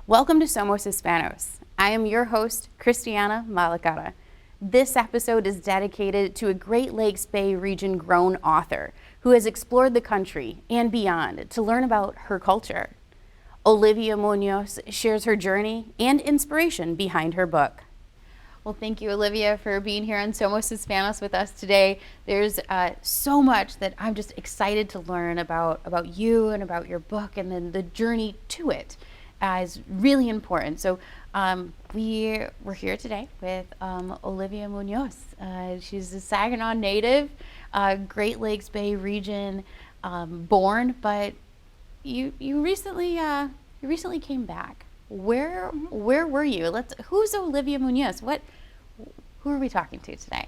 Welcome to Somos, Hispanos. I am your host, Cristiana Malacara. This episode is dedicated to a Great Lakes Bay region grown author who has explored the country and beyond to learn about her culture. Olivia Muñoz shares her journey and inspiration behind her book. Well, thank you, Olivia, for being here on Somos Hispanos with us today. There's so much that I'm just excited to learn about you and about your book, and then the journey to it is really important. So we're here today with Olivia Muñoz. She's a Saginaw native, Great Lakes Bay region born, but you recently came back. Where were you? Who's Olivia Muñoz? Who are we talking to today?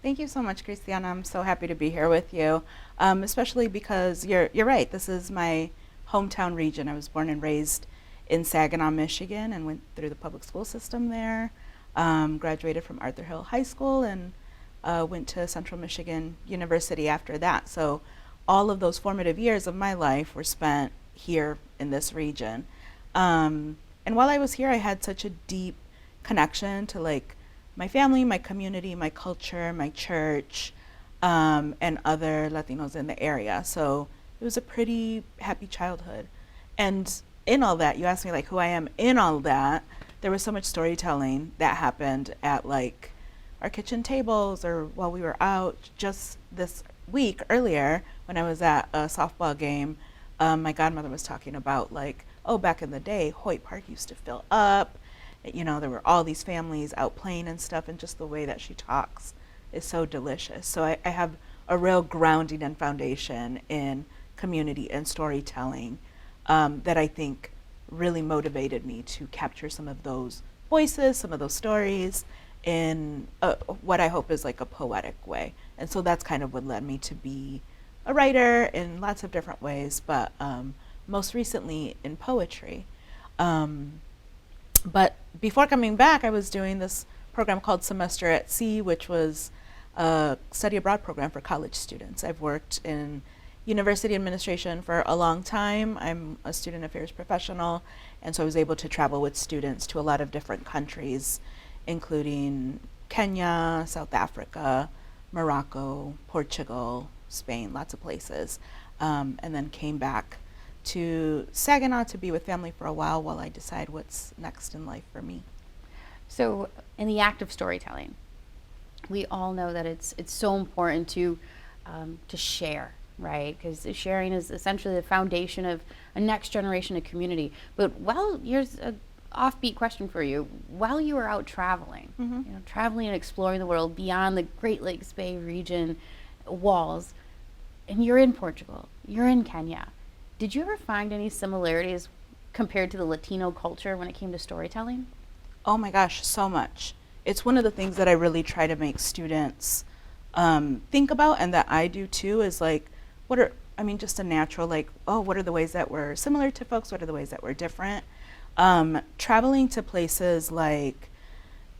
Thank you so much, Cristiana. I'm so happy to be here with you, especially because you're right. This is my hometown region. I was born and raised in Saginaw, Michigan, and went through the public school system there. Graduated from Arthur Hill High School and went to Central Michigan University after that. So all of those formative years of my life were spent here in this region. And while I was here, I had such a deep connection to my family, my community, my culture, my church, and other Latinos in the area. So it was a pretty happy childhood. And in all that, you asked me who I am in all that, there was so much storytelling that happened at our kitchen tables or while we were out. Just this week earlier when I was at a softball game, my godmother was talking about back in the day, Hoyt Park used to fill up. There were all these families out playing and stuff, and just the way that she talks is so delicious. So I have a real grounding and foundation in community and storytelling that I think really motivated me to capture some of those voices, some of those stories in what I hope is a poetic way. And so that's kind of what led me to be a writer in lots of different ways, but most recently in poetry. But before coming back, I was doing this program called Semester at Sea, which was a study abroad program for college students. I've worked in university administration for a long time. I'm a student affairs professional, and so I was able to travel with students to a lot of different countries, including Kenya, South Africa, Morocco, Portugal, Spain, lots of places, and then came back to Saginaw to be with family for a while I decide what's next in life for me. So in the act of storytelling, we all know that it's so important to share, right? Because sharing is essentially the foundation of a next generation of community. But here's an offbeat question for you. While you were out traveling, traveling and exploring the world beyond the Great Lakes Bay region walls, and you're in Portugal, you're in Kenya, did you ever find any similarities compared to the Latino culture when it came to storytelling? Oh my gosh, so much. It's one of the things that I really try to make students think about, and that I do too, is just a natural, what are the ways that we're similar to folks? What are the ways that we're different? Traveling to places like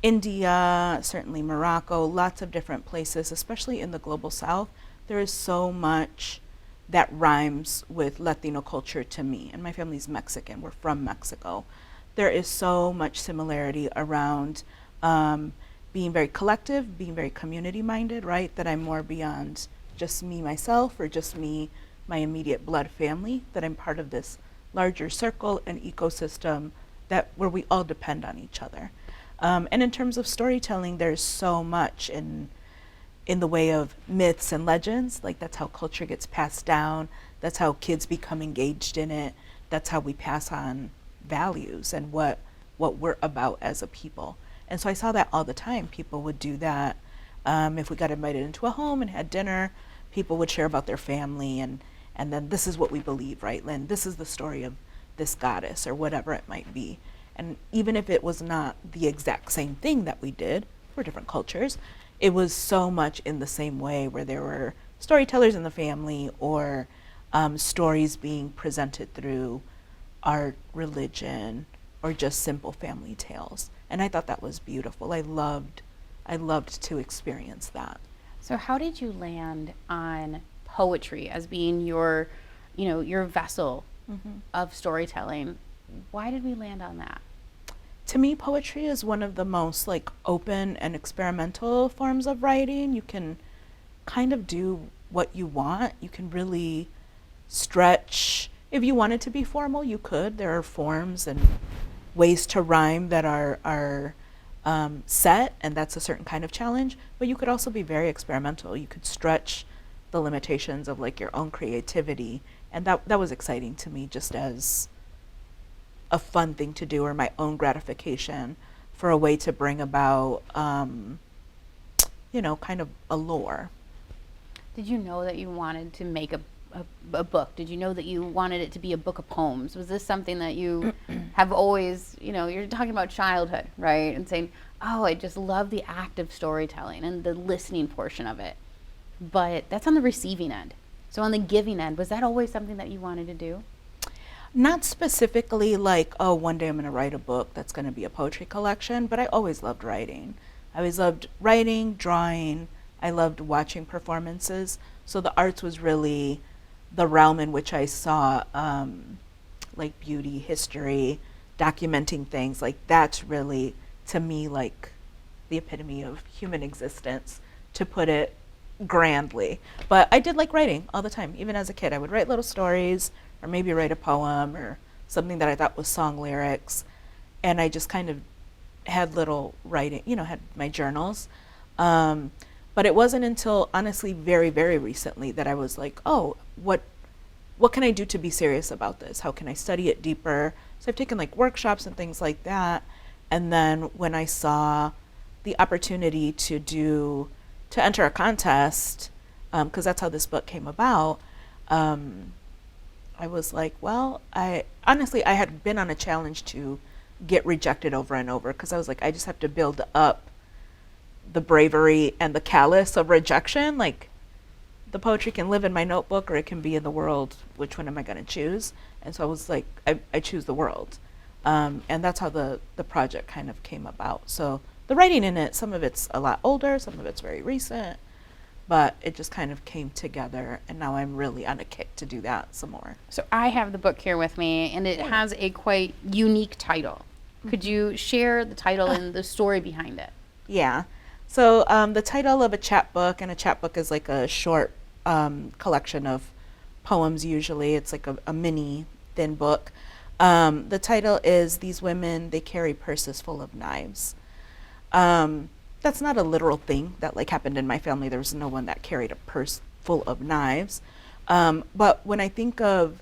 India, certainly Morocco, lots of different places, especially in the global South, there is so much that rhymes with Latino culture to me. And my family's Mexican, we're from Mexico. There is so much similarity around being very collective, being very community minded, right? That I'm more beyond just me, myself, or just me, my immediate blood family, that I'm part of this larger circle and ecosystem where we all depend on each other. And in terms of storytelling, there's so much in the way of myths and legends. That's how culture gets passed down. That's how kids become engaged in it. That's how we pass on values and what we're about as a people. And so I saw that all the time. People would do that. If we got invited into a home and had dinner, people would share about their family and then this is what we believe, right, Lynn? This is the story of this goddess or whatever it might be. And even if it was not the exact same thing that we did for different cultures, it was so much in the same way, where there were storytellers in the family or stories being presented through art, religion, or just simple family tales. And I thought that was beautiful. I loved to experience that. So how did you land on poetry as being your vessel of storytelling? Why did we land on that? To me, poetry is one of the most like open and experimental forms of writing. You can kind of do what you want. You can really stretch. If you wanted to be formal, you could. There are forms and ways to rhyme that are set, and that's a certain kind of challenge. But you could also be very experimental. You could stretch the limitations of like your own creativity, and that was exciting to me, just as a fun thing to do or my own gratification for a way to bring about, kind of a lore. Did you know that you wanted to make a book? Did you know that you wanted it to be a book of poems? Was this something that you have always, you're talking about childhood, right? And saying, oh, I just love the act of storytelling and the listening portion of it. But that's on the receiving end. So on the giving end, was that always something that you wanted to do? Not specifically like, oh, one day I'm going to write a book that's going to be a poetry collection, but I always loved writing. I always loved writing, drawing. I loved watching performances. So the arts was really the realm in which I saw like beauty, history, documenting things. Like that's really, to me, like the epitome of human existence, to put it grandly. But I did like writing all the time. Even as a kid, I would write little stories, or maybe write a poem or something that I thought was song lyrics. And I just kind of had little writing, had my journals. But it wasn't until, honestly, very, very recently that I was like, oh, what can I do to be serious about this? How can I study it deeper? So I've taken like workshops and things like that. And then when I saw the opportunity to enter a contest, because that's how this book came about, I was like, well, I had been on a challenge to get rejected over and over, because I was like, I just have to build up the bravery and the callous of rejection. Like, the poetry can live in my notebook or it can be in the world. Which one am I going to choose? And so I was like, I choose the world. And that's how the project kind of came about. So the writing in it, some of it's a lot older, some of it's very recent. But it just kind of came together, and now I'm really on a kick to do that some more. So I have the book here with me, and it has a quite unique title. Could you share the title and the story behind it? Yeah. So the title of a chapbook, and a chapbook is like a short collection of poems usually. It's like a mini thin book. The title is These Women, They Carry Purses Full of Knives. That's not a literal thing that like happened in my family. There was no one that carried a purse full of knives. But when I think of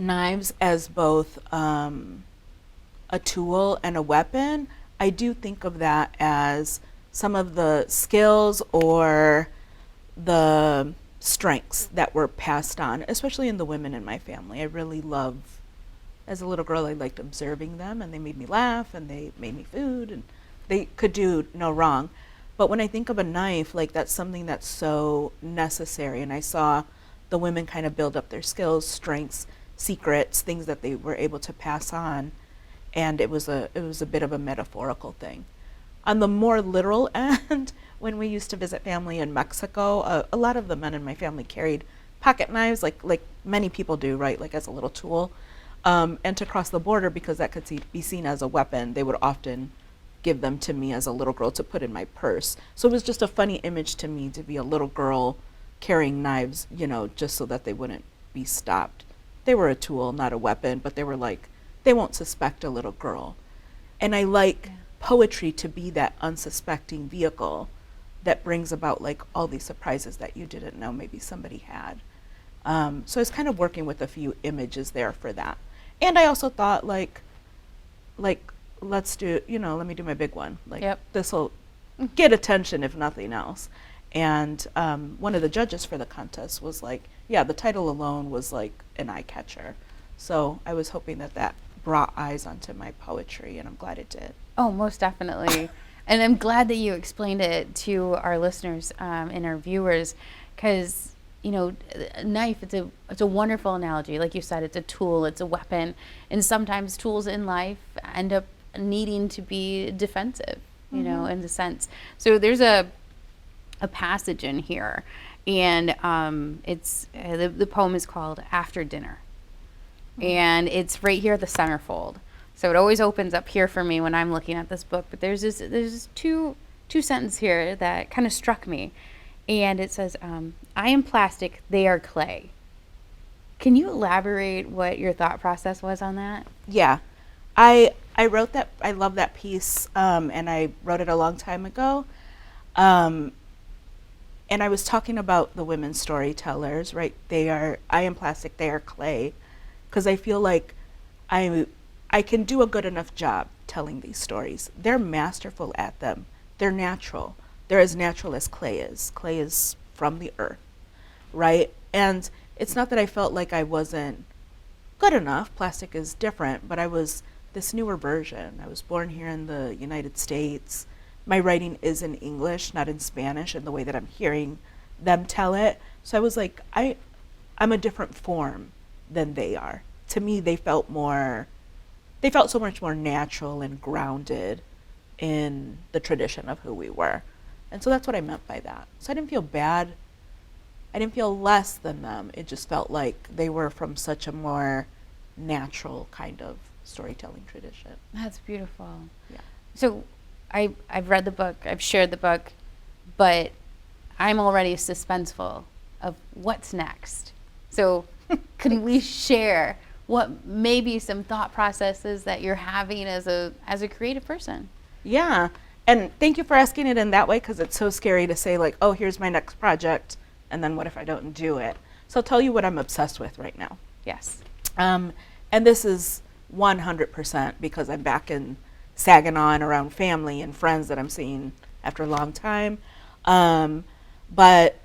knives as both a tool and a weapon, I do think of that as some of the skills or the strengths that were passed on, especially in the women in my family. I really love, as a little girl, I liked observing them, and they made me laugh, and they made me food, and they could do no wrong. But when I think of a knife, like that's something that's so necessary. And I saw the women kind of build up their skills, strengths, secrets, things that they were able to pass on. And it was a bit of a metaphorical thing. On the more literal end, when we used to visit family in Mexico, a lot of the men in my family carried pocket knives, like many people do, right? Like as a little tool. And to cross the border, because that could be seen as a weapon, they would often give them to me as a little girl to put in my purse. So it was just a funny image to me to be a little girl carrying knives, just so that they wouldn't be stopped. They were a tool, not a weapon, but they were like, they won't suspect a little girl. And I like poetry to be that unsuspecting vehicle that brings about like all these surprises that you didn't know maybe somebody had. So I was kind of working with a few images there for that. And I also thought like let's do, let me do my big one. Like, yep. This will get attention if nothing else. And one of the judges for the contest was like, yeah, the title alone was like an eye catcher. So I was hoping that brought eyes onto my poetry, and I'm glad it did. Oh, most definitely. And I'm glad that you explained it to our listeners and our viewers, because a knife, it's a wonderful analogy. Like you said, it's a tool, it's a weapon, and sometimes tools in life end up needing to be defensive, in a sense. So there's a passage in here, and it's the poem is called After Dinner. and it's right here at the centerfold. So it always opens up here for me when I'm looking at this book. But there's this two sentences here that kind of struck me, and it says, "I am plastic; they are clay." Can you elaborate what your thought process was on that? Yeah, I wrote that. I love that piece, and I wrote it a long time ago. And I was talking about the women storytellers, right? I am plastic, they are clay, because I feel like I can do a good enough job telling these stories. They're masterful at them. They're natural. They're as natural as clay is. Clay is from the earth, right? And it's not that I felt like I wasn't good enough. Plastic is different, but I was this newer version. I was born here in the United States. My writing is in English, not in Spanish, in the way that I'm hearing them tell it. So I was like, I'm a different form than they are. To me, they felt so much more natural and grounded in the tradition of who we were. And so that's what I meant by that. So I didn't feel bad. I didn't feel less than them. It just felt like they were from such a more natural kind of storytelling tradition. That's beautiful. Yeah. So I've read the book, I've shared the book, but I'm already suspenseful of what's next. So can we share what maybe some thought processes that you're having as a creative person? Yeah. And thank you for asking it in that way, because it's so scary to say like, oh, here's my next project, and then what if I don't do it? So I'll tell you what I'm obsessed with right now. Yes. And this is 100% because I'm back in Saginaw and around family and friends that I'm seeing after a long time. But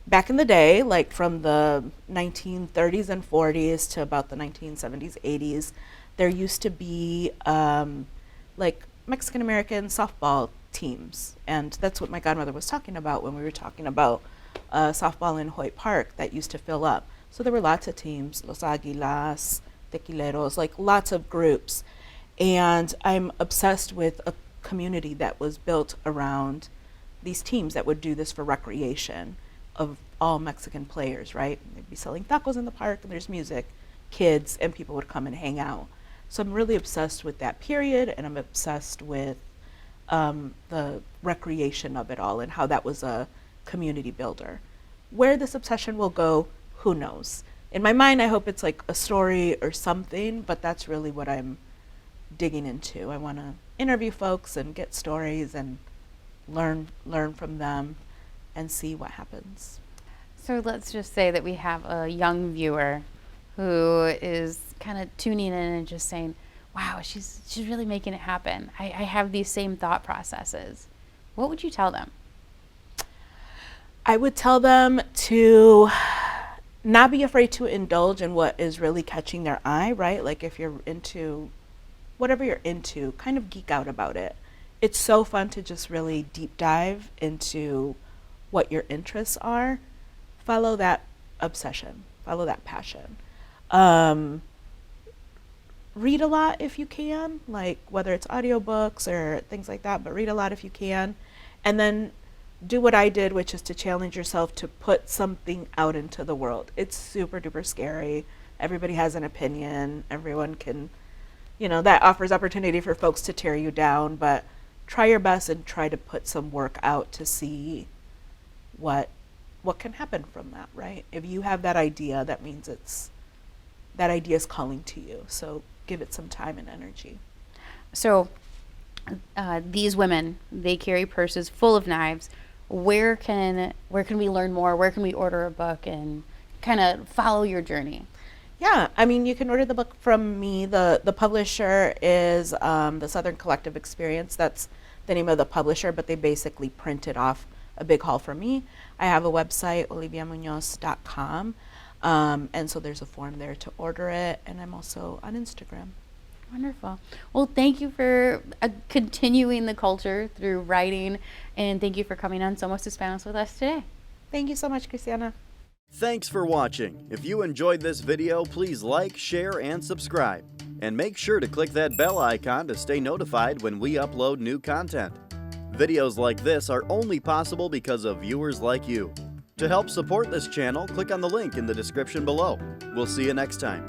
back in the day, like from the 1930s and 40s to about the 1970s, 80s, there used to be like Mexican-American softball teams. And that's what my godmother was talking about when we were talking about softball in Hoyt Park that used to fill up. So there were lots of teams, Los Águilas, Tequileros, like lots of groups. And I'm obsessed with a community that was built around these teams that would do this for recreation of all Mexican players, right? They'd be selling tacos in the park, and there's music, kids, and people would come and hang out. So I'm really obsessed with that period, and I'm obsessed with the recreation of it all and how that was a community builder. Where this obsession will go, who knows? In my mind, I hope it's like a story or something, but that's really what I'm digging into. I want to interview folks and get stories and learn from them and see what happens. So let's just say that we have a young viewer who is kind of tuning in and just saying, wow, she's really making it happen. I have these same thought processes. What would you tell them? I would tell them to not be afraid to indulge in what is really catching their eye, right? Like if you're into whatever you're into, kind of geek out about it. It's so fun to just really deep dive into what your interests are. Follow that obsession, follow that passion. Read a lot if you can, like whether it's audiobooks or things like that, but read a lot if you can. And then do what I did, which is to challenge yourself to put something out into the world. It's super duper scary. Everybody has an opinion. Everyone can, that offers opportunity for folks to tear you down, but try your best and try to put some work out to see what can happen from that, right? If you have that idea, that means that idea is calling to you. So give it some time and energy. So these women, they carry purses full of knives. Where can we learn more? Where can we order a book and kind of follow your journey? Yeah, I mean, you can order the book from me. The publisher is the Southern Collective Experience. That's the name of the publisher, but they basically printed off a big haul for me. I have a website, oliviamuñoz.com, and so there's a form there to order it, and I'm also on Instagram. Wonderful. Well, thank you for continuing the culture through writing, and thank you for coming on Somos Hispanos with us today. Thank you so much, Christiana. Thanks for watching. If you enjoyed this video, please like, share, and subscribe. And make sure to click that bell icon to stay notified when we upload new content. Videos like this are only possible because of viewers like you. To help support this channel, click on the link in the description below. We'll see you next time.